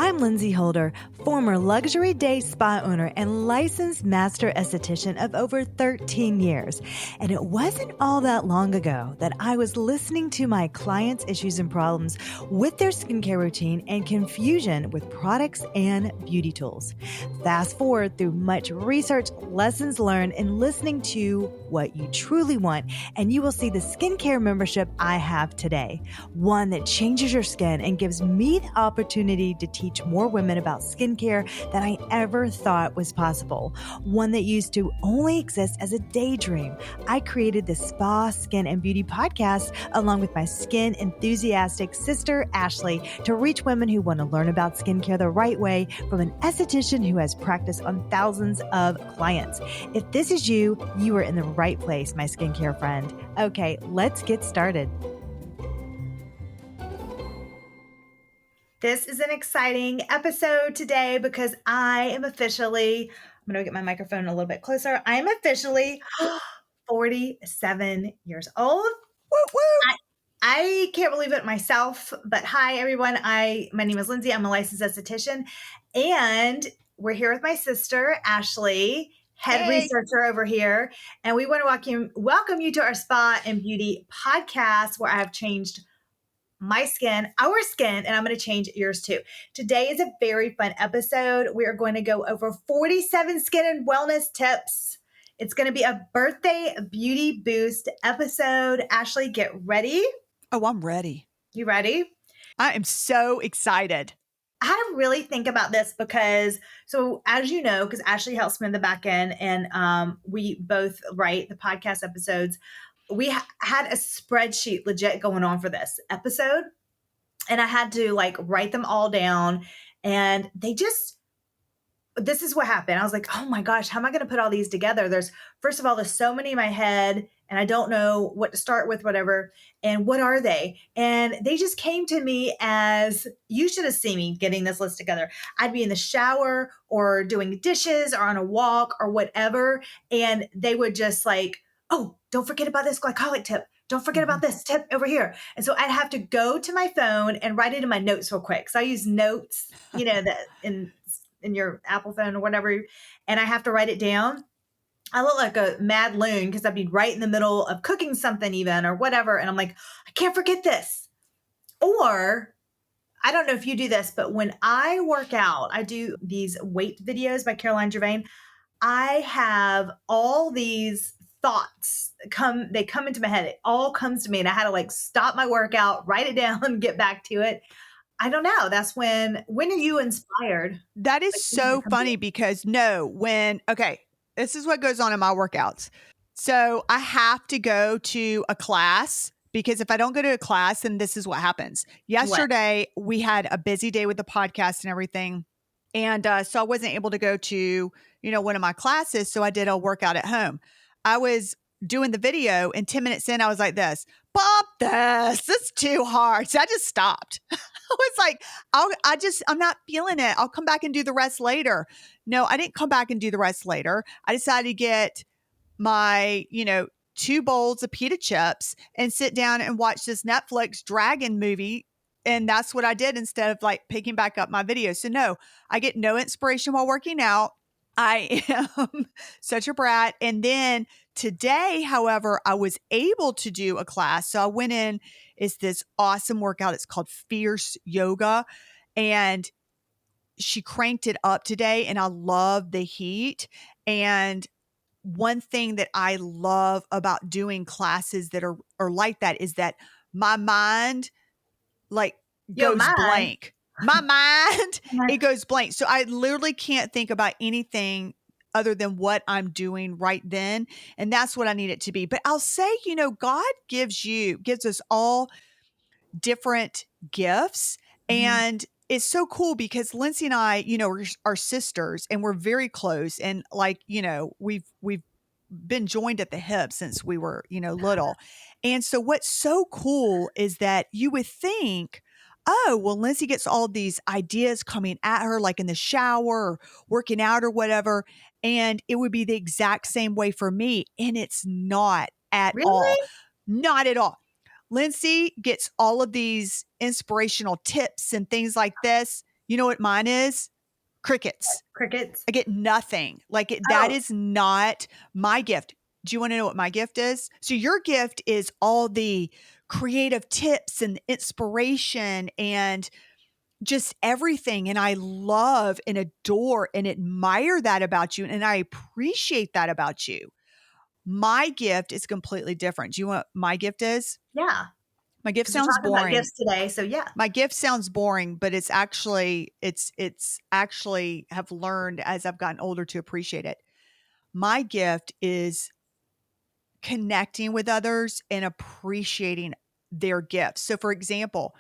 I'm Lindsay Holder, former luxury day spa owner and licensed master esthetician of over 13 years. And it wasn't all that long ago that I was listening to my clients' issues and problems with their skincare routine and confusion with products and beauty tools. Fast forward through much research, lessons learned, and listening to what you truly want, and you will see the skincare membership I have today. One that changes your skin and gives me the opportunity to teach more women about skincare than I ever thought was possible. One that used to only exist as a daydream. I created the Spa, Skin, and Beauty podcast along with my skin enthusiastic sister, Ashley, to reach women who want to learn about skincare the right way from an esthetician who has practiced on thousands of clients. If this is you, you are in the right place, my skincare friend. Okay, let's get started. This is an exciting episode today because I'm going to get my microphone a little bit closer. I'm officially 47 years old. Woo, woo. I can't believe it myself, but hi everyone. My name is Lindsay. I'm a licensed esthetician, and we're here with my sister, Ashley, head researcher over here. And we want to welcome you to our Spa and Beauty podcast, where I have changed our skin, and I'm going to change yours too. Today is a very fun episode. We are going to go over 47 skin and wellness tips. It's going to be a birthday beauty boost episode. Ashley, get ready. Oh, I'm ready. You ready? I am so excited. I had to really think about this because, as you know, because Ashley helps me in the back end and we both write the podcast episodes, we had a spreadsheet legit going on for this episode, and I had to write them all down, and this is what happened. I was like, oh my gosh, how am I going to put all these together? First of all, there's so many in my head and I don't know what to start with, whatever. And what are they? And they just came to me as, you should have seen me getting this list together. I'd be in the shower or doing dishes or on a walk or whatever. And they would just oh, don't forget about this glycolic tip. Don't forget about this tip over here. And so I'd have to go to my phone and write it in my notes real quick. So I use notes, that in your Apple phone or whatever. And I have to write it down. I look like a mad loon because I'd be right in the middle of cooking something even or whatever. And I'm like, I can't forget this. Or I don't know if you do this, but when I work out, I do these weight videos by Caroline Gervain. I have all these thoughts they come into my head. It all comes to me and I had to stop my workout, write it down and get back to it. I don't know. That's when are you inspired? That is so funny because this is what goes on in my workouts. So I have to go to a class because if I don't go to a class, then this is what happens. Yesterday, we had a busy day with the podcast and everything. And so I wasn't able to go to, one of my classes. So I did a workout at home. I was doing the video and 10 minutes in, I was like this, bump this, it's too hard. So I just stopped. I was like, I'm not feeling it. I'll come back and do the rest later. No, I didn't come back and do the rest later. I decided to get my, 2 bowls of pita chips and sit down and watch this Netflix dragon movie. And that's what I did instead of picking back up my video. So no, I get no inspiration while working out. I am such a brat. And then today, however, I was able to do a class. So I went in, it's this awesome workout. It's called Fierce Yoga. And she cranked it up today and I love the heat. And one thing that I love about doing classes that are like that is that my mind goes blank. My mind, it goes blank. So I literally can't think about anything other than what I'm doing right then. And that's what I need it to be. But I'll say, God gives us all different gifts. Mm-hmm. And it's so cool because Lindsay and I, are sisters and we're very close. And we've been joined at the hip since we were, little. And so what's so cool is that you would think, oh, well, Lindsay gets all these ideas coming at her, in the shower or working out or whatever. And it would be the exact same way for me. And it's not at all. Not at all. Lindsay gets all of these inspirational tips and things like this, You know what mine is? Crickets. Crickets. I get nothing. That Oh, is not my gift. Do you want to know what my gift is? So your gift is all the creative tips and inspiration and just everything. And I love and adore and admire that about you. And I appreciate that about you. My gift is completely different. Do you know what my gift is? yeah. My gift Because we're sounds talking about boring. gifts today. So yeah. My gift sounds boring, but it's actually have learned as I've gotten older to appreciate it. My gift is connecting with others and appreciating their gifts. So for example,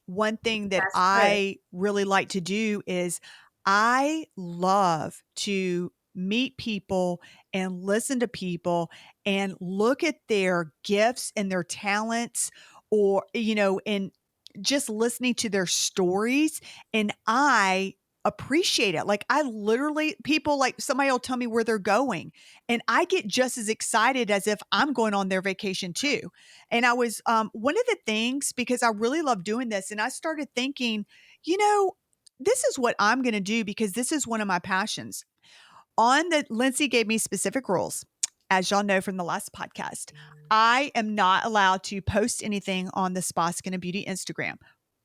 one thing that That's good. I really like to do is I love to meet people and listen to people and look at their gifts and their talents or, and just listening to their stories. And I appreciate it. Like I literally, people like somebody will tell me where they're going and I get just as excited as if I'm going on their vacation too. And I was one of the things because I really love doing this, and I started thinking, this is what I'm going to do because this is one of my passions. Lindsay gave me specific rules, as y'all know from the last podcast. I am not allowed to post anything on the Spa Skin and Beauty Instagram,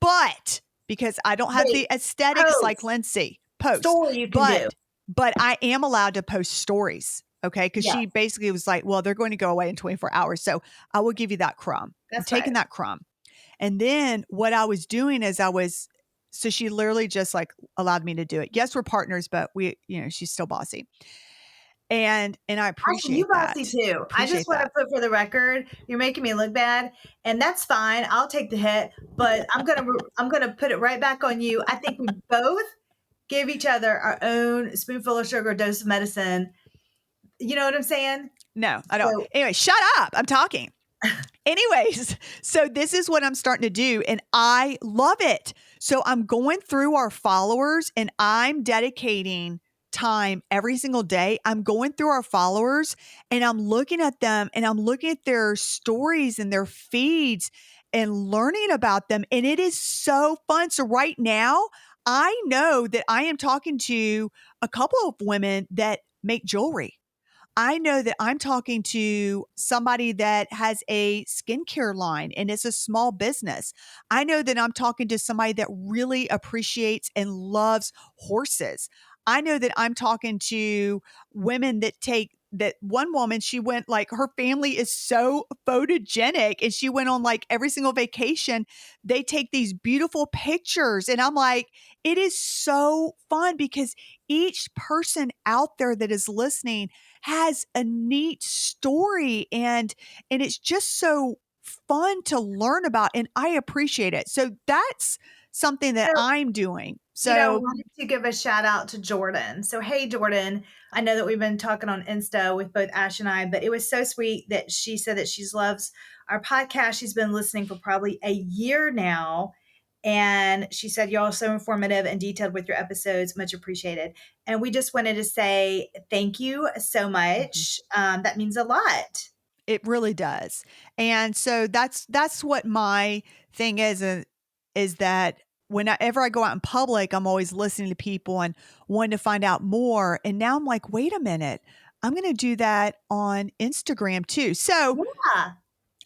but because I don't have Wait, the aesthetics like post. Lindsay, post, Story you can do. but I am allowed to post stories. Okay. Cause Yeah, she basically was like, well, they're going to go away in 24 hours. So I will give you that crumb. I'm that's taking fine. that crumb. And then what I was doing is so she literally just like allowed me to do it. Yes, we're partners, but she's still bossy. And I Actually, you appreciate bossy that. too. I just Appreciate want to that. put for the record, you're making me look bad, and that's fine. I'll take the hit, but I'm gonna put it right back on you. I think we both give each other our own spoonful of sugar, dose of medicine. You know what I'm saying? No, I don't. So Anyway, shut up. I'm talking. Anyways, so this is what I'm starting to do, and I love it. So I'm going through our followers and I'm dedicating time every single day. I'm going through our followers and I'm looking at them and I'm looking at their stories and their feeds and learning about them. And it is so fun. So right now, I know that I am talking to a couple of women that make jewelry. I know that I'm talking to somebody that has a skincare line and it's a small business. I know that I'm talking to somebody that really appreciates and loves horses. I know that I'm talking to women that one woman, she went like her family is so photogenic and she went on like every single vacation. They take these beautiful pictures. And I'm like, it is so fun because each person out there that is listening has a neat story and it's just so fun to learn about and I appreciate it. So that's something that I'm doing. So wanted to give a shout out to Jordan. So, hey, Jordan, I know that we've been talking on Insta with both Ash and I, but it was so sweet that she said that she loves our podcast. She's been listening for probably a year now. And she said, y'all are so informative and detailed with your episodes. Much appreciated. And we just wanted to say thank you so much. That means a lot. it really does. And so that's what my thing is that whenever I go out in public, I'm always listening to people and wanting to find out more. And now I'm like, wait a minute, I'm going to do that on Instagram too. So Yeah.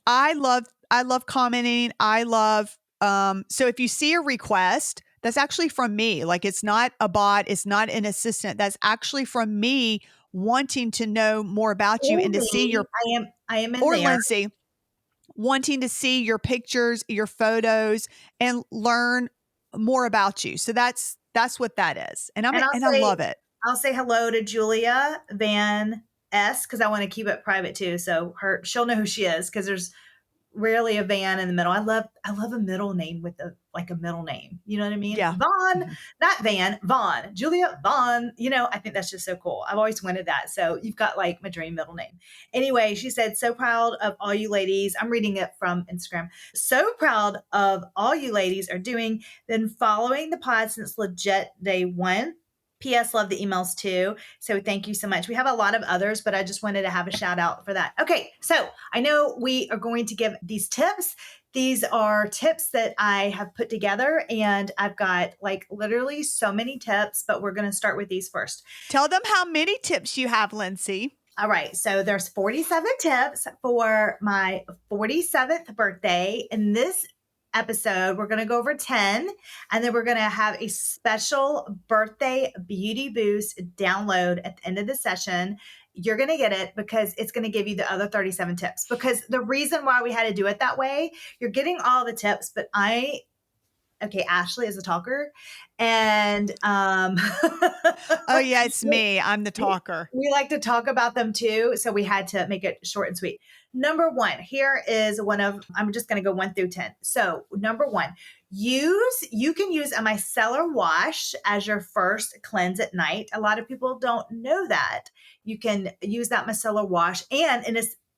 I love commenting. I love so if you see a request, that's actually from me. Like it's not a bot, it's not an assistant. That's actually from me wanting to know more about you Or and to see me. your I am in or there. Lindsay wanting to see your pictures, your photos and learn more about you. So that's what that is. And And I love it. I'll say hello to Julia Van S because I want to keep it private too. So she'll know who she is because there's rarely a Van in the middle. I love a middle name with a middle name. You know what I mean? Yeah. Vaughn, Mhm. not Van, Vaughn, Julia Vaughn. I think that's just so cool. I've always wanted that. So you've got like my dream middle name. Anyway, she said, so proud of all you ladies. I'm reading it from Instagram. So proud of all you ladies are doing. Been following the pod since legit day one. PS, love the emails too. So thank you so much. We have a lot of others, but I just wanted to have a shout out for that. Okay, so I know we are going to give these tips. These are tips that I have put together, and I've got like literally so many tips, but we're going to start with these first. Tell them how many tips you have, Lindsey. All right, so there's 47 tips for my 47th birthday. In this episode, we're going to go over 10, and then we're going to have a special birthday beauty boost download at the end of the session. You're going to get it because it's going to give you the other 37 tips. Because the reason why we had to do it that way, you're getting all the tips, but Ashley is a talker, and oh yeah, it's me. I'm the talker. We like to talk about them too, so we had to make it short and sweet. Number one, here is I'm just going to go 1 through 10. So number one, you can use a micellar wash as your first cleanse at night. A lot of people don't know that. You can use that micellar wash, and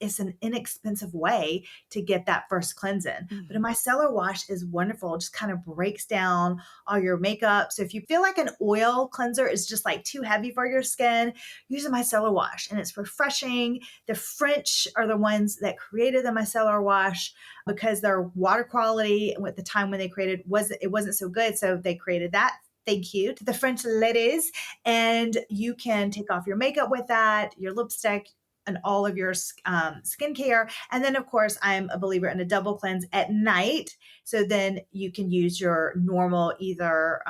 it's an inexpensive way to get that first cleanse in. Mm-hmm. But a micellar wash is wonderful. It just kind of breaks down all your makeup. So if you feel like an oil cleanser is just like too heavy for your skin, use a micellar wash, and it's refreshing. The French are the ones that created the micellar wash because their water quality at the time when they created wasn't so good. So they created that. Thank you to the French ladies. And you can take off your makeup with that, your lipstick, and all of your skincare. And then, of course, I'm a believer in a double cleanse at night. So then you can use your normal either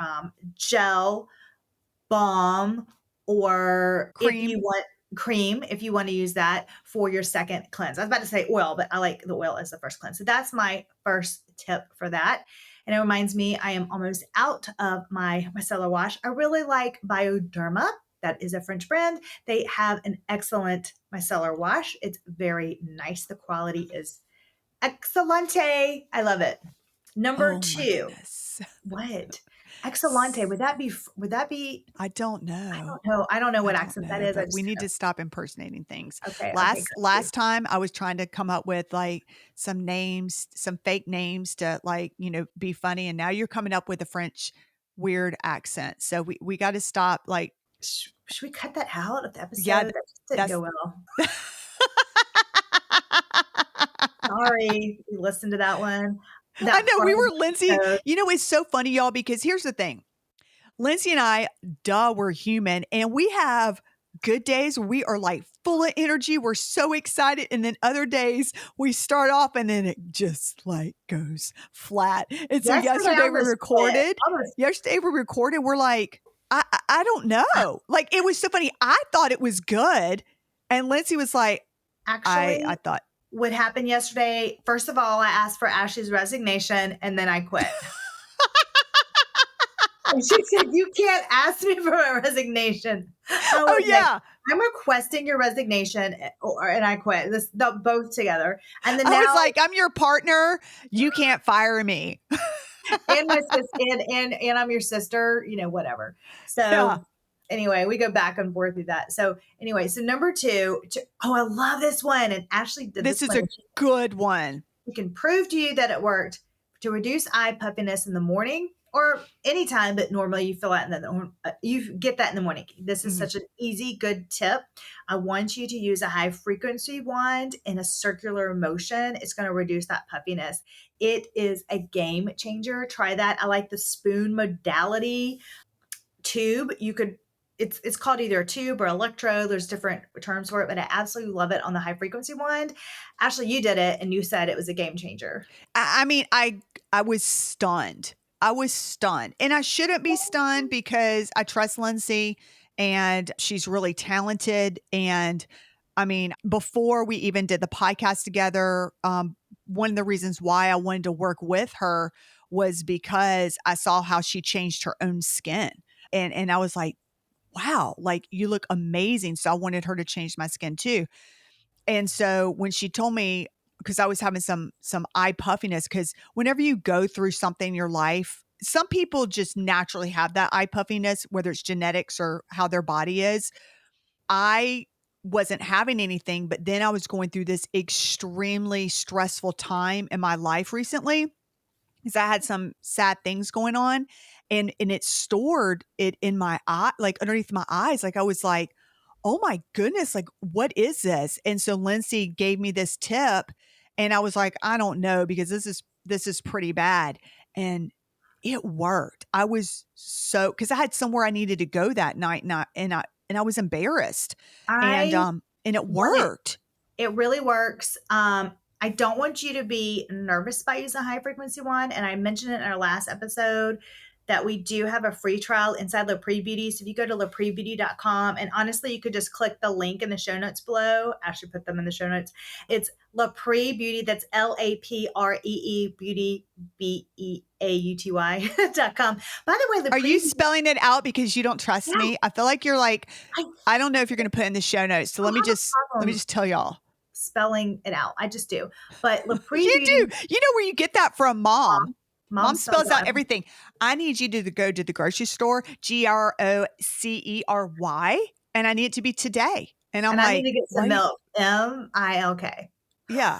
gel, balm, or cream. if you want cream, if you want to use that for your second cleanse. I was about to say oil, but I like the oil as the first cleanse. So that's my first tip for that. And it reminds me, I am almost out of my micellar wash. I really like Bioderma. That is a French brand. They have an excellent micellar wash. It's very nice. The quality is excellente. I love it. Number 2. What? Excellente. Would that be? I don't know. I don't know what accent that is. We need to stop impersonating things. Okay. Last time I was trying to come up with like some names, some fake names to be funny. And now you're coming up with a French weird accent. So we got to stop like. Should we cut that out of the episode? Yeah, that didn't go well. Sorry, you listened to that one. I know we were Lindsey. It's so funny, y'all, because here's the thing. Lindsey and I, we're human, and we have good days where we are like full of energy. We're so excited. And then other days we start off and then it just like goes flat. And so yesterday we recorded. We're like, I don't know. Like, it was so funny. I thought it was good. And Lindsey was like, actually, I thought. What happened yesterday, first of all, I asked for Ashley's resignation, and then I quit. And she said, "You can't ask me for a resignation." I'm requesting your resignation, and I quit. Both together. And then I was like, "I'm your partner. You can't fire me." And my sister, and I'm your sister. Whatever. So anyway, we go back and forth with that. So anyway, so number 2. I love this one, and Ashley did this. This is a good one. We can prove to you that it worked to reduce eye puffiness in the morning. Or anytime, but normally you feel that you get that in the morning. This is such an easy, good tip. I want you to use a high frequency wand in a circular motion. It's going to reduce that puffiness. It is a game changer. Try that. I like the spoon modality tube. It's called either a tube or electro. There's different terms for it, but I absolutely love it on the high frequency wand. Ashley, you did it, and you said it was a game changer. I mean, I was stunned. And I shouldn't be stunned because I trust Lindsey and she's really talented. And I mean, before we even did the podcast together, one of the reasons why I wanted to work with her was because I saw how she changed her own skin. And I was like, wow, like you look amazing. So I wanted her to change my skin too. And so when she told me, because I was having some eye puffiness, because whenever you go through something in your life, some people just naturally have that eye puffiness, whether it's genetics or how their body is. I wasn't having anything, but then I was going through this extremely stressful time in my life recently. because I had some sad things going on, and it stored it in my eye, like underneath my eyes. Like I was like, oh my goodness, like what is this? And so Lindsay gave me this tip, and I was like, I don't know, because this is pretty bad. And it worked. I was so, because I had somewhere I needed to go that night, and I was embarrassed. I And it want it. worked. It really works. I don't want you to be nervous by using a high frequency one. And I mentioned it in our last episode that we do have a free trial inside Lapre Beauty. So if you go to laprebeauty.com, and honestly, you could just click the link in the show notes below. Actually, put them in the show notes. It's Lapre Beauty. That's LAPREE Beauty, BEAUTY.com. By the way, Are you Lapre, spelling it out because you don't trust yeah, me? I feel like you're like, I I don't know if you're going to put it in the show notes. So don't have a let me problem just tell y'all. spelling it out. I just do. But Lapre You do. Beauty, You know where you get that from, Mom. mom Mom spells spells out out everything. I need you to go to the grocery store, GROCERY, and I need it to be today. And I'm and I need like, to get why some you? milk. MILK. Yeah,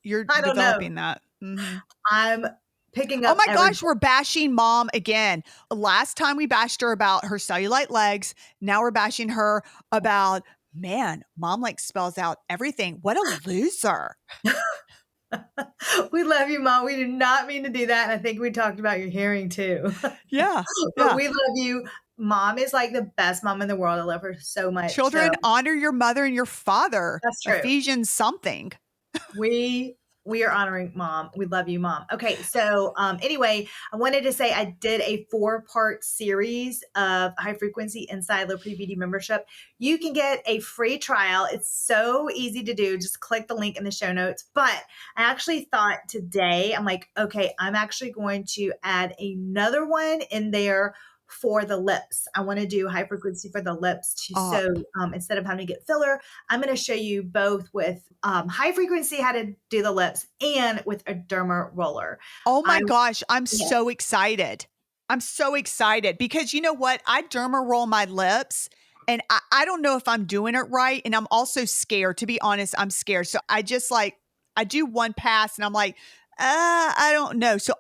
you're I don't know. developing that. Mhm. I'm picking Oh up my every. gosh, we're bashing Mom again. Last time we bashed her about her cellulite legs. Now we're bashing her about, man, Mom like spells out everything. What a loser. We love you, Mom. We did not mean to do that. And I think we talked about your hearing too. Yeah. But Yeah. we love you. Mom is like the best mom in the world. I love her so much. So Children, honor your mother and your father. that's true. Ephesians something. We are honoring Mom. We love you, Mom. Okay, so anyway, I wanted to say I did a 4-part series of high frequency inside Lapre Beauty membership. You can get a free trial. It's so easy to do. Just click the link in the show notes. But I actually thought today, I'm like, okay, I'm actually going to add another one in there for the lips. I want to do high frequency for the lips Uh, so instead of having to get filler, I'm going to show you both with high frequency how to do the lips and with a derma roller. oh I my gosh, I'm Yeah. so excited. I'm so excited because you know what? I derma roll my lips, and I don't know if I'm doing it right. And I'm also scared. To be honest, I'm scared. So I just like, I do one pass and I'm like, I don't know. So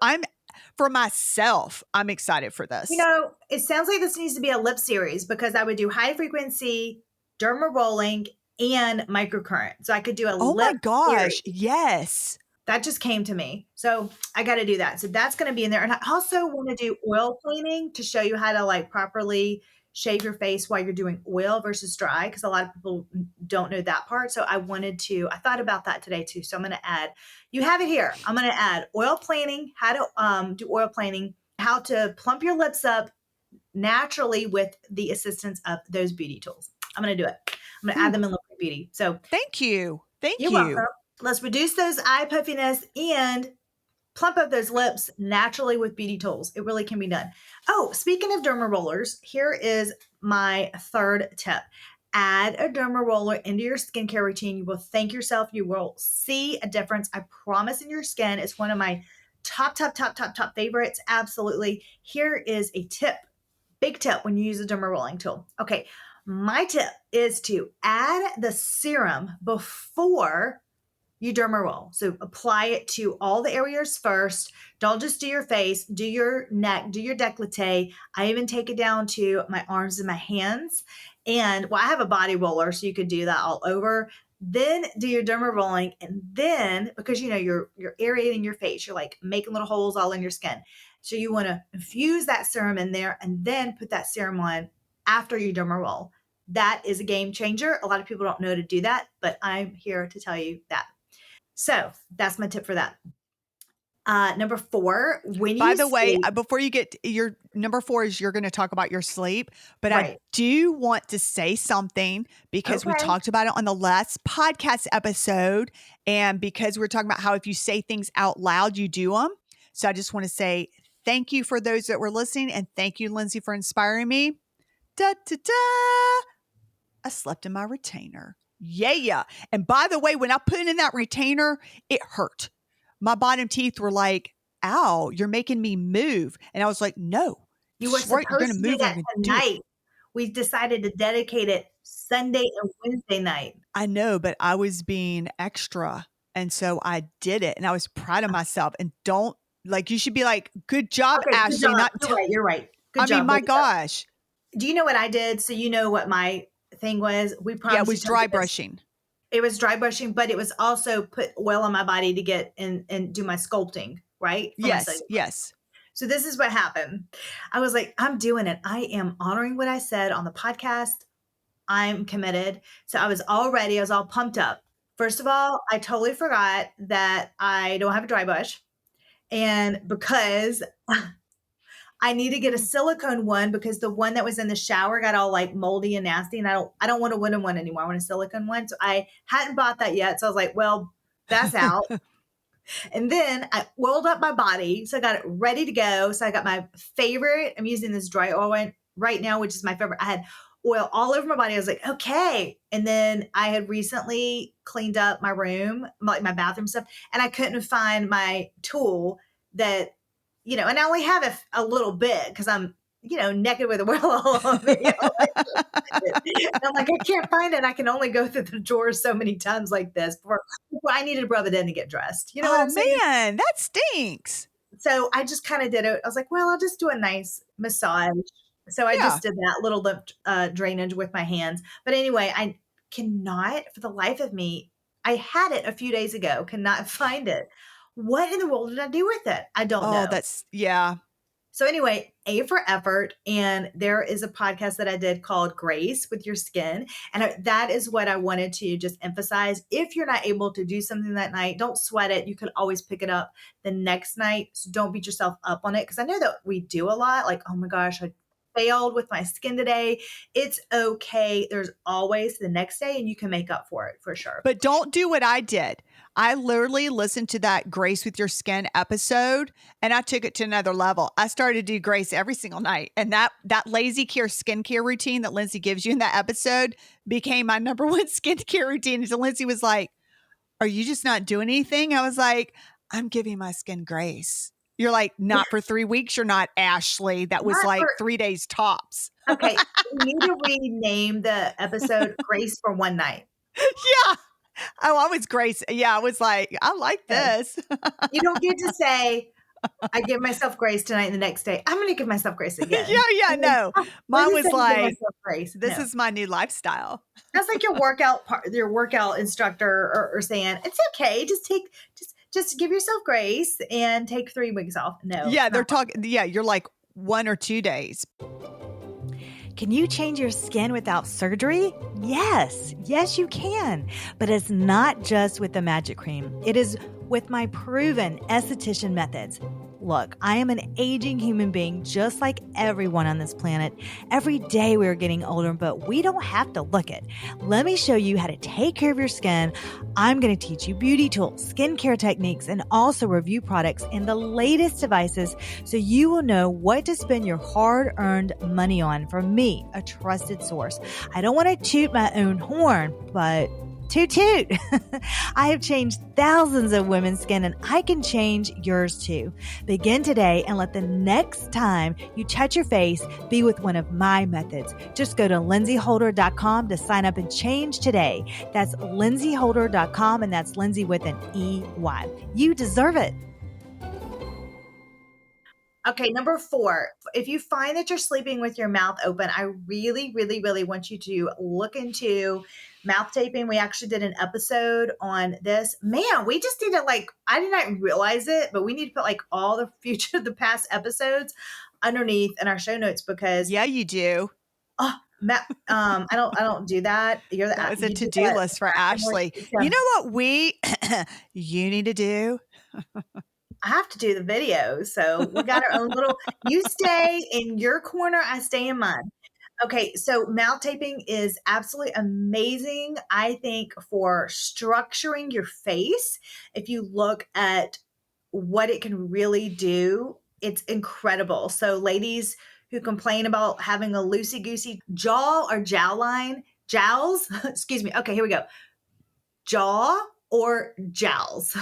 for myself, I'm excited for You this. know, it sounds like this needs to be a lip series because I would do high frequency, derma rolling, and microcurrent. So I could do a Oh my lip series. gosh. Yes. That just came to me. So I got to do that. So that's going to be in there. And I also want to do oil cleaning to show you how to like properly shave your face while you're doing oil versus dry. Cause a lot of people don't know that part. So I thought about that today too. So I'm going to add, you have it here. I'm going to add oil planning, how to do oil planning, how to plump your lips up naturally with the assistance of those beauty tools. I'm going to do it. I'm going to add them in Liquid Beauty. So Thank you. Thank you're welcome. you. Let's reduce those eye puffiness and plump up those lips naturally with beauty tools. It really can be done. Oh, speaking of derma rollers, here is my third tip. Add a derma roller into your skincare routine. You will thank yourself. You will see a difference. I promise in your skin. It's one of my top favorites. Absolutely. Here is a tip, big tip when you use a derma rolling tool. Okay. My tip is to add the serum before you derma roll. So apply it to all the areas first. Don't just do your face, do your neck, do your décolleté. I even take it down to my arms and my hands. And I have a body roller, so you could do that all over. Then do your derma rolling, and then because you're aerating your face, you're like making little holes all in your skin. So you want to infuse that serum in there, and then put that serum on after you derma roll. That is a game changer. A lot of people don't know to do that, but I'm here to tell you that. So that's my tip for that. Number 4, when By you the way, sleep, before you get your number 4 is you're going to talk about your sleep, but I right? do want to say something because we Okay. talked about it on the last podcast episode, and because we're talking about how if you say things out loud, you do them. So I just want to say thank you for those that were listening, and thank you, Lindsay, for inspiring me. Da da da! I slept in my retainer. Yeah. And by the way, when I put it in that retainer, it hurt. My bottom teeth were like, ow, you're making me move. And I was like, no, You were right, you're going supposed to to do move. I'm that going to do it. tonight. We decided to dedicate it Sunday and Wednesday night. I know, but I was being extra. And so I did it and I was proud of myself. And don't Like you should be like, good job, Okay, good Ashley. job. Not, You're right. Good I mean, job. my Way to go. gosh. Do you know what I did? So you know what my thing was? We Yeah, it promised was each other dry this. brushing. It was dry brushing, but it was also put oil on my body to get and do my sculpting, right? For my Yes, cellular. yes. So this is what happened. I was like, I'm doing it. I am honoring what I said on the podcast. I'm committed. So I was all ready. I was all pumped up. First of all, I totally forgot that I don't have a dry brush. And because I need to get a silicone one because the one that was in the shower got all like moldy and nasty, and I don't want a wooden one anymore. I want a silicone one. So I hadn't bought that yet. So I was like, well, that's out. And then I oiled up my body. So I got it ready to go. So I got my favorite. I'm using this dry oil one right now, which is my favorite. I had oil all over my body. I was like, okay. And then I had recently cleaned up my room, like my bathroom stuff, and I couldn't find my tool that, you know, and I only have a little bit because I'm, you know, naked with a oil all on me. And I'm like, I can't find it. I can only go through the drawers so many times like this before I needed to rub it in to get dressed. You know what Oh I'm saying? man, that stinks. So I just kind of did it. I was like, well, I'll just do a nice massage. So I Yeah. just did that little lymph drainage with my hands. But anyway, I cannot for the life of me. I had it a few days ago, cannot find it. What in the world did I do with it? I don't Oh, know. that's, yeah. So anyway, A for effort. And there is a podcast that I did called Grace with Your Skin. And that is what I wanted to just emphasize. If you're not able to do something that night, don't sweat it. You can always pick it up the next night. So don't beat yourself up on it. Because I know that we do a lot. Like, oh my gosh, I failed with my skin today. It's okay. There's always the next day and you can make up for it for sure. But don't do what I did. I literally listened to that Grace with Your Skin episode and I took it to another level. I started to do Grace every single night. And that lazy care skincare routine that Lindsey gives you in that episode became my number one skincare routine. So Lindsey was like, are you just not doing anything? I was like, I'm giving my skin grace. You're like, not for 3 weeks. You're not, Ashley. That was Not like for 3 days tops. okay. We need to rename the episode Grace for One Night. Yeah. Oh, I was Grace. Yeah, I was like, I like this. You don't get to say, I give myself grace tonight and the next day, I'm going to give myself grace again. Yeah, And then, no. oh, Mine Lindsay was said to give like, myself grace. this No. is my new lifestyle. That's like your workout instructor or saying, it's okay. Just give yourself grace and take 3 weeks off. No. Yeah, it's they're not. talking. Yeah, you're like 1 or 2 days. Can you change your skin without surgery? Yes, you can. But it's not just with the magic cream. It is with my proven esthetician methods. Look, I am an aging human being just like everyone on this planet. Every day we are getting older, but we don't have to look it. Let me show you how to take care of your skin. I'm going to teach you beauty tools, skincare techniques, and also review products and the latest devices so you will know what to spend your hard-earned money on from me, a trusted source. I don't want to toot my own horn, but toot toot. I have changed thousands of women's skin and I can change yours too. Begin today and let the next time you touch your face be with one of my methods. Just go to lindseyholder.com to sign up and change today. That's lindseyholder.com and that's Lindsey with an E-Y. You deserve it. Okay, number 4, if you find that you're sleeping with your mouth open, I really, really, really want you to look into mouth taping. We actually did an episode on this. Man, we just need to I did not realize it, but we need to put all the past episodes underneath in our show notes because Yeah, you do. I don't do that. You're the That was a you do to-do that. list for Ashley. You know what you need to do? I have to do the video. So we got our own little, you stay in your corner, I stay in mine. Okay, so mouth taping is absolutely amazing, I think, for structuring your face. If you look at what it can really do, it's incredible. So ladies who complain about having a loosey-goosey jaw or jowline, jowls, excuse me. Okay, here we go. Jaw or jowls,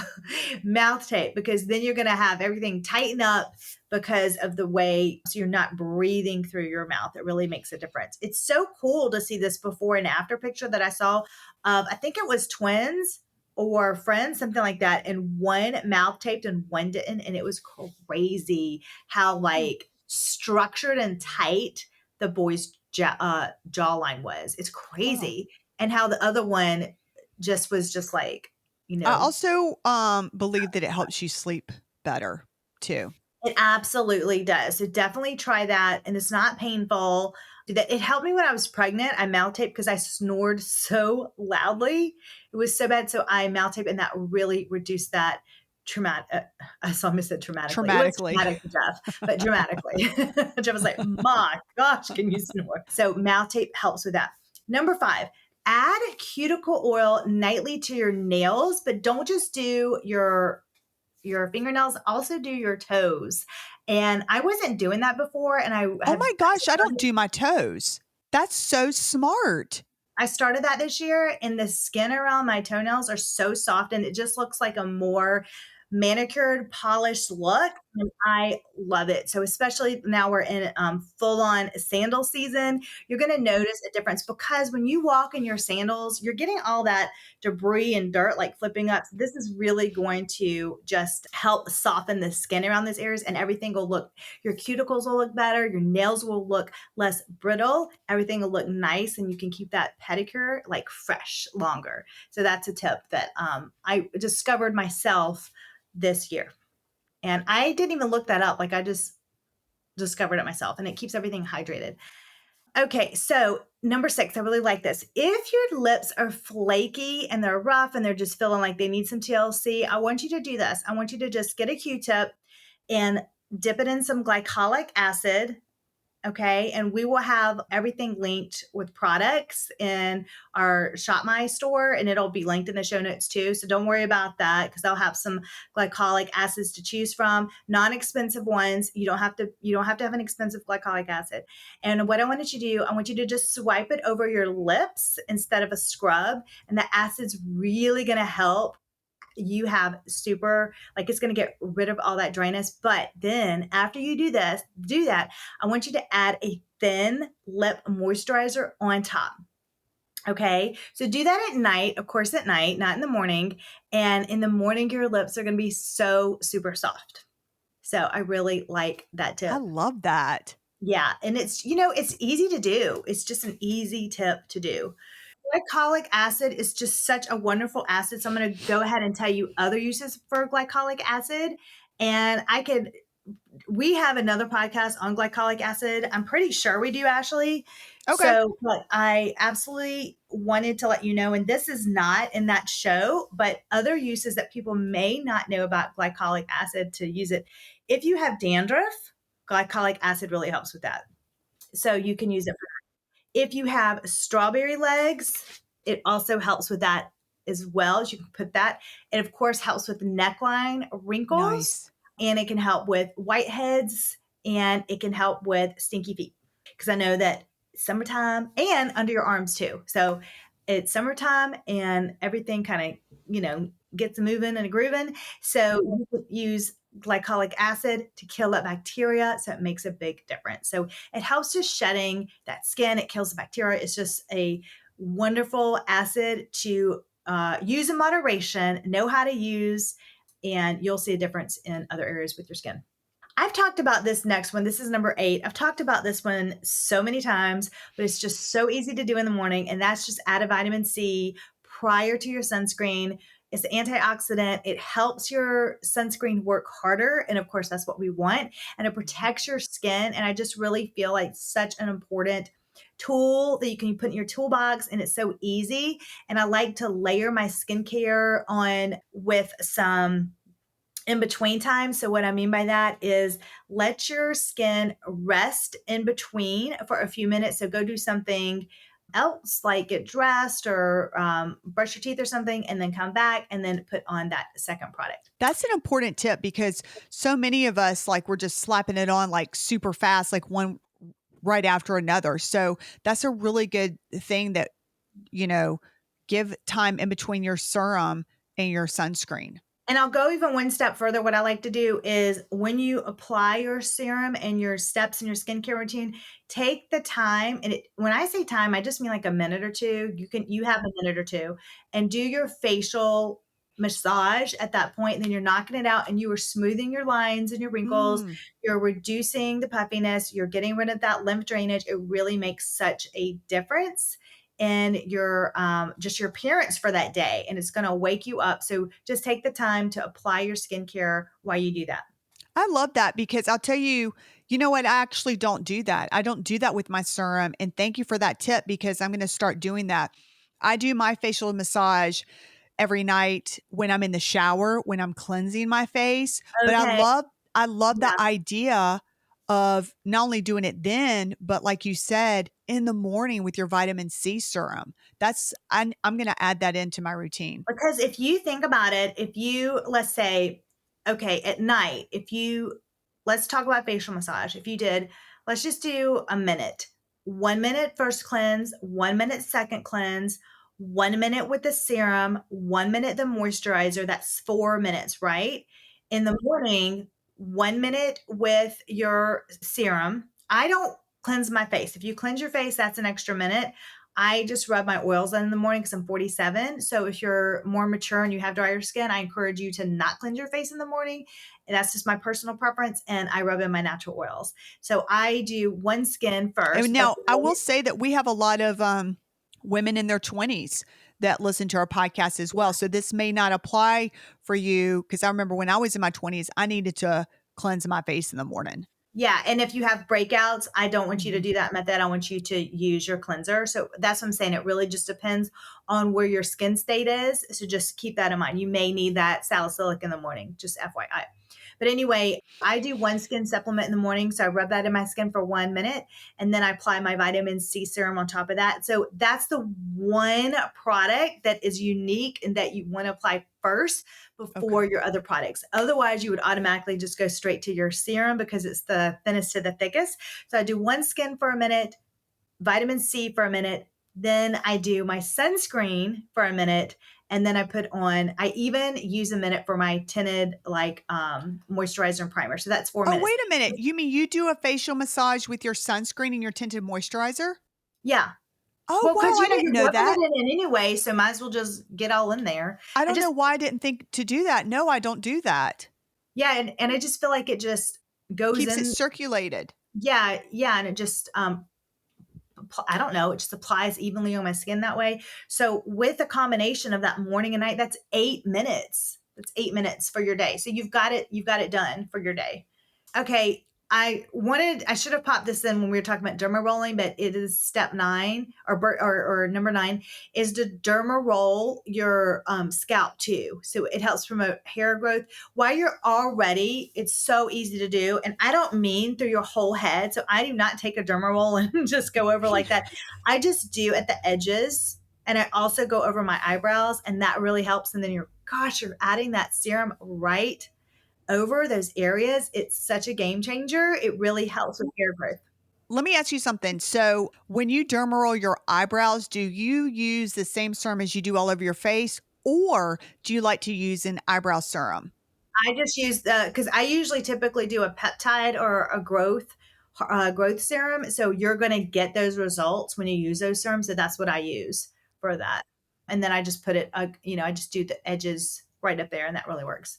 mouth tape, because then you're going to have everything tighten up because of the way so you're not breathing through your mouth. It really makes a difference. It's so cool to see this before and after picture that I saw of, I think it was twins. or friends, something like that, and one mouth taped and one didn't. And it was crazy how like structured and tight the boy's jawline was. It's Oh. crazy. And how the other one just was just like, I also believe that it helps you sleep better too. it absolutely does. So definitely try that. And it's not painful. It helped me when I was pregnant. I mouth taped because I snored so loudly. It was so bad. So I mouth taped, and that really reduced that traumatic. I almost said traumatically. It was Traumatically. traumatic to Jeff, but dramatically. Jeff was like, my gosh, can you snore? So mouth tape helps with that. Number 5, add cuticle oil nightly to your nails, but don't just do your fingernails, also do your toes. And I wasn't doing that before. And Oh my gosh, I don't do my toes. That's so smart. I started that this year, and the skin around my toenails are so soft, and it just looks like a more manicured, polished look. And I love it. So especially now we're in full on sandal season, you're going to notice a difference, because when you walk in your sandals, you're getting all that debris and dirt like flipping up. So this is really going to just help soften the skin around those areas, and everything will look, your cuticles will look better. Your nails will look less brittle. Everything will look nice, and you can keep that pedicure like fresh longer. So that's a tip that I discovered myself this year. And I didn't even look that up. Like, I just discovered it myself, and it keeps everything hydrated. Okay, so number 6, I really like this. If your lips are flaky and they're rough and they're just feeling like they need some TLC, I want you to do this. I want you to just get a Q-tip and dip it in some glycolic acid. Okay. And we will have everything linked with products in our Shop My store, and it'll be linked in the show notes too. So don't worry about that, because they'll have some glycolic acids to choose from, non-expensive ones. You don't have to have an expensive glycolic acid. And what I wanted you to do, I want you to just swipe it over your lips instead of a scrub. And the acid's really going to help you have super, like, it's going to get rid of all that dryness. But then after you do that, I want you to add a thin lip moisturizer on top. Okay. So do that at night, of course, at night, not in the morning. And in the morning, your lips are going to be so super soft. So I really like that tip. I love that. Yeah. And it's, it's easy to do. It's just an easy tip to do. Glycolic acid is just such a wonderful acid. So I'm going to go ahead and tell you other uses for glycolic acid. And we have another podcast on glycolic acid. I'm pretty sure we do, Ashley. Okay. So, but I absolutely wanted to let you know, and this is not in that show, but other uses that people may not know about glycolic acid to use it. If you have dandruff, glycolic acid really helps with that. So you can use it for if you have strawberry legs, it also helps with that as well. As you can put that. It, of course, helps with neckline wrinkles. Nice. And it can help with whiteheads, and it can help with stinky feet. Because I know that summertime, and under your arms too. So it's summertime and everything kind of, gets moving and grooving. So you could use glycolic acid to kill that bacteria. So it makes a big difference. So it helps with shedding that skin. It kills the bacteria. It's just a wonderful acid to use in moderation, know how to use, and you'll see a difference in other areas with your skin. I've talked about this next one. This is number 8. I've talked about this one so many times, but it's just so easy to do in the morning. And that's just add a vitamin C prior to your sunscreen. It's an antioxidant. It helps your sunscreen work harder. And of course, that's what we want. And it protects your skin. And I just really feel like such an important tool that you can put in your toolbox, and it's so easy. And I like to layer my skincare on with some in between time. So what I mean by that is let your skin rest in between for a few minutes. So go do something else, like get dressed or brush your teeth or something, and then come back and then put on that second product. That's an important tip, because so many of us, like, we're just slapping it on like super fast, like one right after another. So that's a really good thing that, give time in between your serum and your sunscreen. And I'll go even one step further. What I like to do is when you apply your serum and your steps in your skincare routine, take the time. And when I say time, I just mean like a minute or two. You have a minute or two, and do your facial massage at that point, and then you're knocking it out and you are smoothing your lines and your wrinkles. You're reducing the puffiness. You're getting rid of that lymph drainage. It really makes such a difference in your just your appearance for that day, and it's going to wake you up. So just take the time to apply your skincare while you do that. I love that because I'll tell you, you know what? I actually don't do that. I don't do that with my serum. And thank you for that tip because I'm going to start doing that. I do my facial massage every night when I'm in the shower, when I'm cleansing my face. But Okay. I love the Yeah. idea of not only doing it then, but like you said, in the morning with your vitamin C serum. I'm going to add that into my routine. Because if you think about it, if you, let's say, okay, at night, let's talk about facial massage. If you did, let's just do a minute. 1 minute first cleanse, 1 minute second cleanse, 1 minute with the serum, 1 minute the moisturizer. That's 4 minutes, right? In the morning, 1 minute with your serum. I don't cleanse my face. If you cleanse your face, that's an extra minute. I just rub my oils in the morning because I'm 47. So if you're more mature and you have drier skin, I encourage you to not cleanse your face in the morning. And that's just my personal preference. And I rub in my natural oils. So I do one skin first. And now I will say that we have a lot of women in their 20s that listen to our podcast as well. So this may not apply for you because I remember when I was in my 20s, I needed to cleanse my face in the morning. Yeah. And if you have breakouts, I don't want you to do that method. I want you to use your cleanser. So that's what I'm saying. It really just depends on where your skin state is. So just keep that in mind. You may need that salicylic in the morning, just FYI. But anyway, I do one skin supplement in the morning. So I rub that in my skin for 1 minute and then I apply my vitamin C serum on top of that. So that's the one product that is unique and that you want to apply first before your other products. Otherwise, you would automatically just go straight to your serum because it's the thinnest to the thickest. So I do one skin for a minute, vitamin C for a minute. Then I do my sunscreen for a minute. And then I even use a minute for my tinted moisturizer and primer. So that's 4 minutes. Oh, wait a minute. You mean you do a facial massage with your sunscreen and your tinted moisturizer? Yeah. Oh, Well, wow. because I didn't know you're that. rubbing it in anyway, so might as well just get all in there. I don't know why I didn't think to do that. No, I don't do that. Yeah, and I just feel like it just goes Keeps in. it circulated. Yeah, and it just I don't know, it just applies evenly on my skin that way. So with a combination of that morning and night, that's 8 minutes. That's 8 minutes for your day. So you've got it done for your day. Okay. I should have popped this in when we were talking about derma rolling, but it is step 9 or number 9 is to derma roll your scalp too. So it helps promote hair growth while you're already. It's so easy to do. And I don't mean through your whole head. So I do not take a derma roll and just go over like that. I just do at the edges. And I also go over my eyebrows and that really helps. And then you're adding that serum right over those areas. It's such a game changer. It really helps with hair growth. Let me ask you something. So when you derma roll your eyebrows, do you use the same serum as you do all over your face? Or do you like to use an eyebrow serum? I just use because I usually typically do a peptide or a growth serum. So you're going to get those results when you use those serums. So that's what I use for that. And then I just put it, I just do the edges right up there and that really works.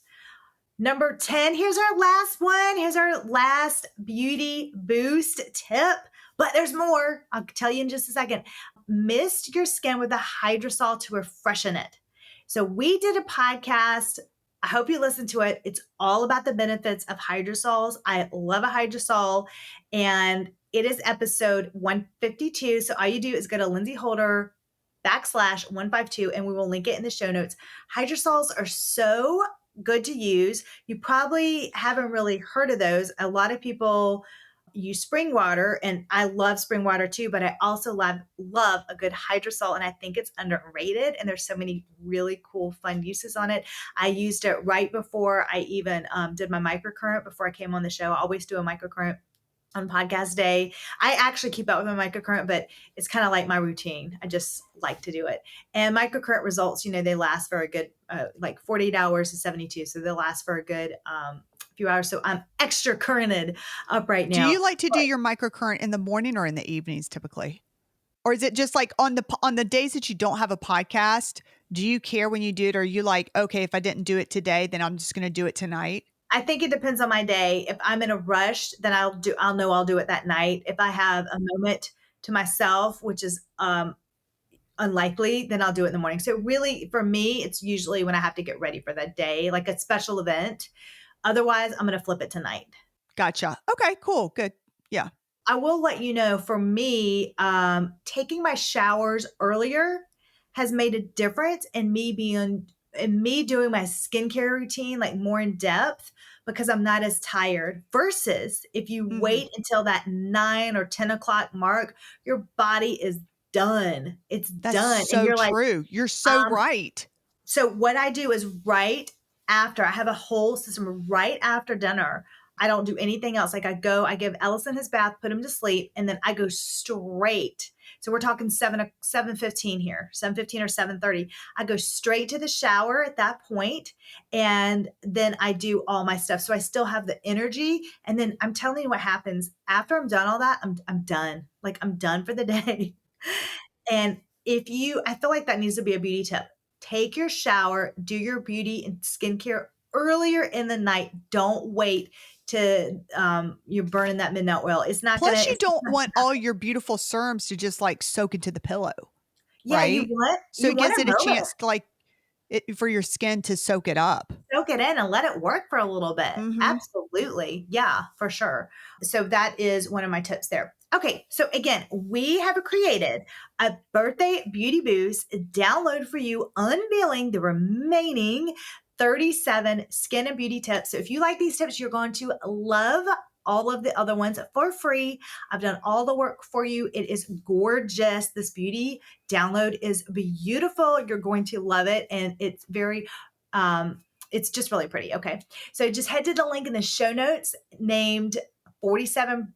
Number 10, here's our last one. Here's our last beauty boost tip, but there's more. I'll tell you in just a second. Mist your skin with a Hydrosol to refreshen it. So we did a podcast. I hope you listened to it. It's all about the benefits of hydrosols. I love a hydrosol and it is episode 152. So all you do is go to Lindsey Holder /152 and we will link it in the show notes. Hydrosols are so good to use. You probably haven't really heard of those. A lot of people use spring water and I love spring water too, but I also love a good hydrosol and I think it's underrated and there's so many really cool fun uses on it. I used it right before I even did my microcurrent before I came on the show. I always do a microcurrent on podcast day. I actually keep up with my microcurrent, but it's kind of like my routine. I just like to do it. And microcurrent results, they last for a good, like 48 hours to 72. So they'll last for a good few hours. So I'm extra currented up right now. Do you like to do your microcurrent in the morning or in the evenings typically? Or is it just like on the days that you don't have a podcast, Do you care when you do it? Or are you like, okay, if I didn't do it today, then I'm just going to do it tonight? I think it depends on my day. If I'm in a rush, then I'll know I'll do it that night. If I have a moment to myself, which is unlikely, then I'll do it in the morning. So really, for me, it's usually when I have to get ready for that day, like a special event. Otherwise, I'm going to flip it tonight. Gotcha. Okay, cool. Good. Yeah. I will let you know, for me, taking my showers earlier has made a difference in me doing my skincare routine like more in depth, because I'm not as tired. Versus if you wait until that 9 or 10 o'clock mark, your body is done. It's That's done. And so you're like, true. You're so right. so what I do is right after, I have a whole system right after dinner. I don't do anything else. Like I give Ellison his bath, put him to sleep, and then I go straight. So we're talking 7:15 here, 7:15 or 7:30. I go straight to the shower at that point, and then I do all my stuff. So I still have the energy. And then I'm telling you what happens after I'm done all that. I'm done. Like I'm done for the day. And I feel like that needs to be a beauty tip. Take your shower, do your beauty and skincare earlier in the night. Don't wait to you're burning that midnight oil. It's not gonna. Plus, you don't want all your beautiful serums to just like soak into the pillow. Yeah, right? So it want gives to it a moment. chance to for your skin to soak it up. Soak it in and let it work for a little bit. Mhm. Absolutely. Yeah, for sure. So that is one of my tips there. Okay. So again, we have created a birthday beauty boost download for you, unveiling the remaining 37 skin and beauty tips. So if you like these tips, you're going to love all of the other ones for free. I've done all the work for you. It is gorgeous. This beauty download is beautiful. You're going to love it. And it's just really pretty. Okay. So just head to the link in the show notes named 47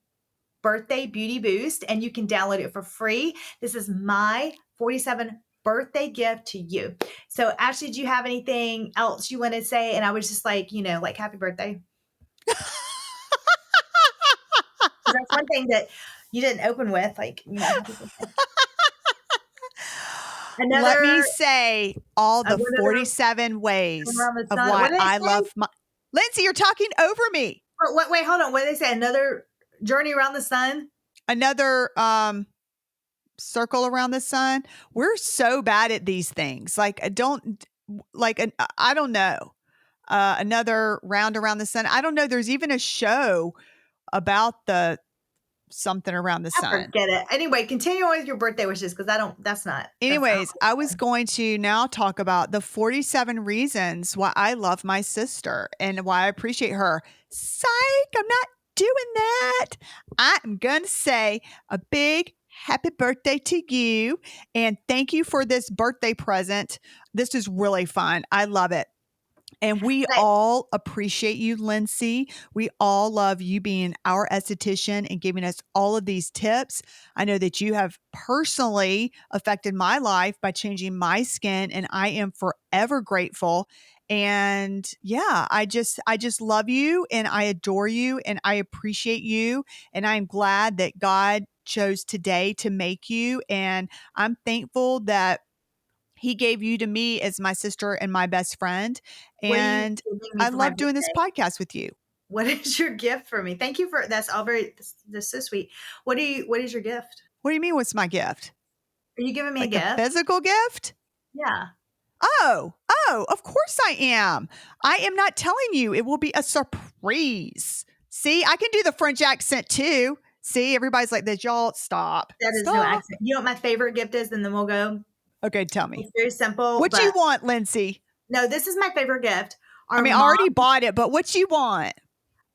Birthday Beauty Boost, and you can download it for free. This is my 47 birthday gift to you. So Ashley, do you have anything else you want to say? And I was just like, like happy birthday. That's one thing that you didn't open with, like, happy birthday. Let me say all the 47 ways of why I love my. Lindsay, you're talking over me. Wait, hold on. What did they say? Another journey around the sun? Another circle around the sun. We're so bad at these things. I don't know. Another round around the sun. I don't know. There's even a show about the something around the sun. Forget it. Anyway, continue on with your birthday wishes, because Anyways, I was going to now talk about the 47 reasons why I love my sister and why I appreciate her. Psych, I'm not doing that. I'm going to say a big happy birthday to you. And thank you for this birthday present. This is really fun. I love it. And we all appreciate you, Lindsay. We all love you being our esthetician and giving us all of these tips. I know that you have personally affected my life by changing my skin, and I am forever grateful. And yeah, I just love you, and I adore you, and I appreciate you. And I'm glad that God chose today to make you. And I'm thankful that He gave you to me as my sister and my best friend. And I love doing this podcast with you. What is your gift for me? Thank you for that's all that's so sweet. What is your gift? What do you mean, what's my gift? Are you giving me a gift? A physical gift? Yeah. Oh, of course I am. I am not telling you. It will be a surprise. See, I can do the French accent too. See, everybody's like this. Y'all stop. That is no accent. You know what my favorite gift is? And then we'll go. Okay, tell me. It's very simple. What you want, Lindsay? No, this is my favorite gift. I already bought it, but what you want?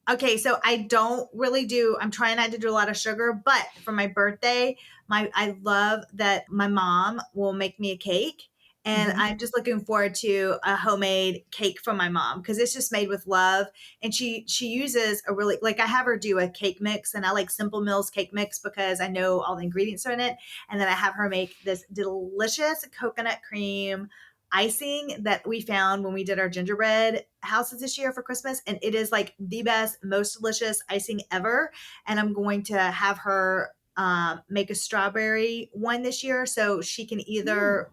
Okay, so I don't really I'm trying not to do a lot of sugar, but for my birthday, I love that my mom will make me a cake. And I'm just looking forward to a homemade cake from my mom, because it's just made with love. And she uses a really, I have her do a cake mix, and I like Simple Mills cake mix because I know all the ingredients are in it. And then I have her make this delicious coconut cream icing that we found when we did our gingerbread houses this year for Christmas. And it is like the best, most delicious icing ever. And I'm going to have her make a strawberry one this year. So she can either,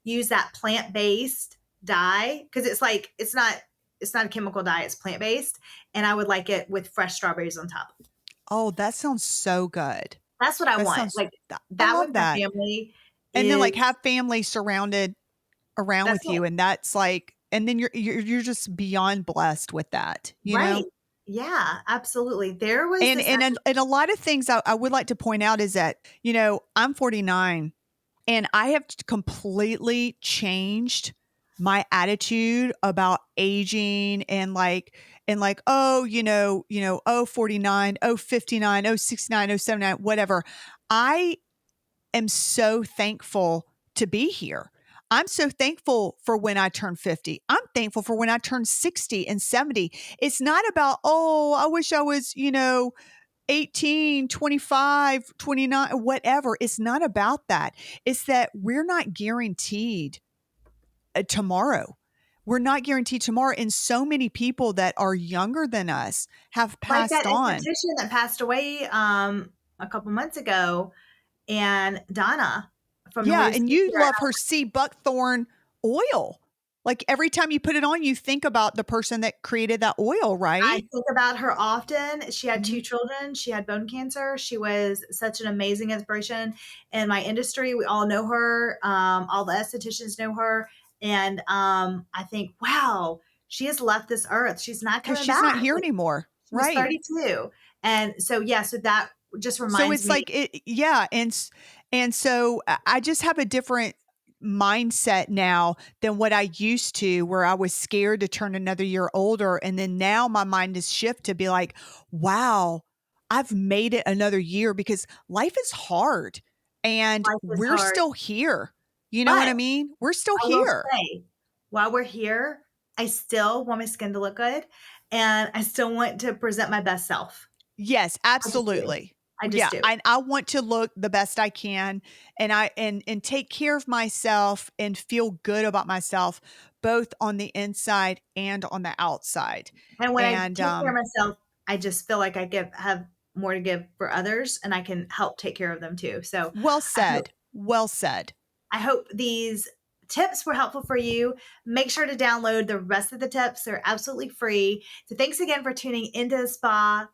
use that plant-based dye, because it's not a chemical dye, it's plant-based, and I would like it with fresh strawberries on top. Oh, that sounds so good. That's what I That want. sounds Like I that love with that. my family. And then like have family surrounded around with you, and that's like, and then you're just beyond blessed with that, you know? Yeah, absolutely. There was And a lot of things I would like to point out is that, you know, I'm 49 and I have completely changed my attitude about aging and like, oh, oh, 49, oh, 59, oh, 69, oh, 79, whatever. I am so thankful to be here. I'm so thankful for when I turn 50. I'm thankful for when I turn 60 and 70. It's not about, oh, I wish I was, 18, 25, 29, whatever. It's not about that. It's that we're not guaranteed tomorrow. We're not guaranteed tomorrow. And so many people that are younger than us have passed like that on. esthetician that passed away a couple months ago, and Donna from and you love her sea buckthorn oil. Like every time you put it on, you think about the person that created that oil, right? I think about her often. She had 2 children. She had bone cancer. She was such an amazing inspiration in my industry. We all know her. All the estheticians know her. And I think, wow, she has left this earth. She's not coming back. She's not here anymore. She's 32. And so, so that just reminds me. So it's like, and so I just have a different mindset now than what I used to, where I was scared to turn another year older. And then now my mind is shifted to be like, wow, I've made it another year, because life is hard and we're still here. You know what I mean? We're still here. While we're here, I still want my skin to look good, and I still want to present my best self. Yes, absolutely. I just do. I want to look the best I can, and and take care of myself and feel good about myself, both on the inside and on the outside. And when I take care of myself, I just feel like I have more to give for others, and I can help take care of them too. So well said. Well said. I hope these tips were helpful for you. Make sure to download the rest of the tips. They're absolutely free. So thanks again for tuning into the spa.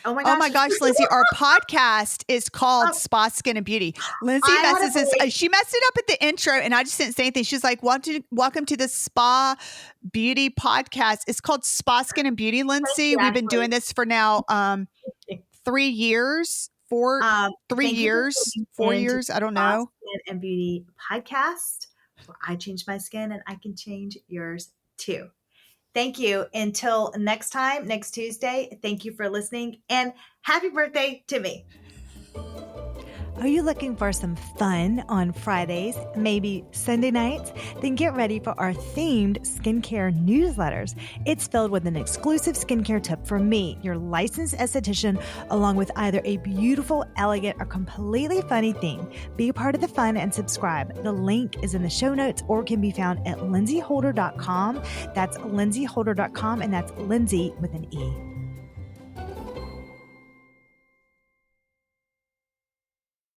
Oh my gosh, Lindsay, our podcast is called Spa, Skin, and Beauty. Lindsay she messed it up at the intro, and I just didn't say anything. She's like, welcome to the Spa Beauty podcast. It's called Spa, Skin, and Beauty, Lindsay. We've been doing this for now 3 years, 3 years, 4 years. I don't know. Skin and Beauty podcast, where I change my skin and I can change yours too. Thank you. Until next time, next Tuesday, thank you for listening, and happy birthday to me. Are you looking for some fun on Fridays, maybe Sunday nights? Then get ready for our themed skincare newsletters. It's filled with an exclusive skincare tip from me, your licensed esthetician, along with either a beautiful, elegant, or completely funny theme. Be a part of the fun and subscribe. The link is in the show notes or can be found at lindseyholder.com. That's lindseyholder.com, and that's Lindsay with an E.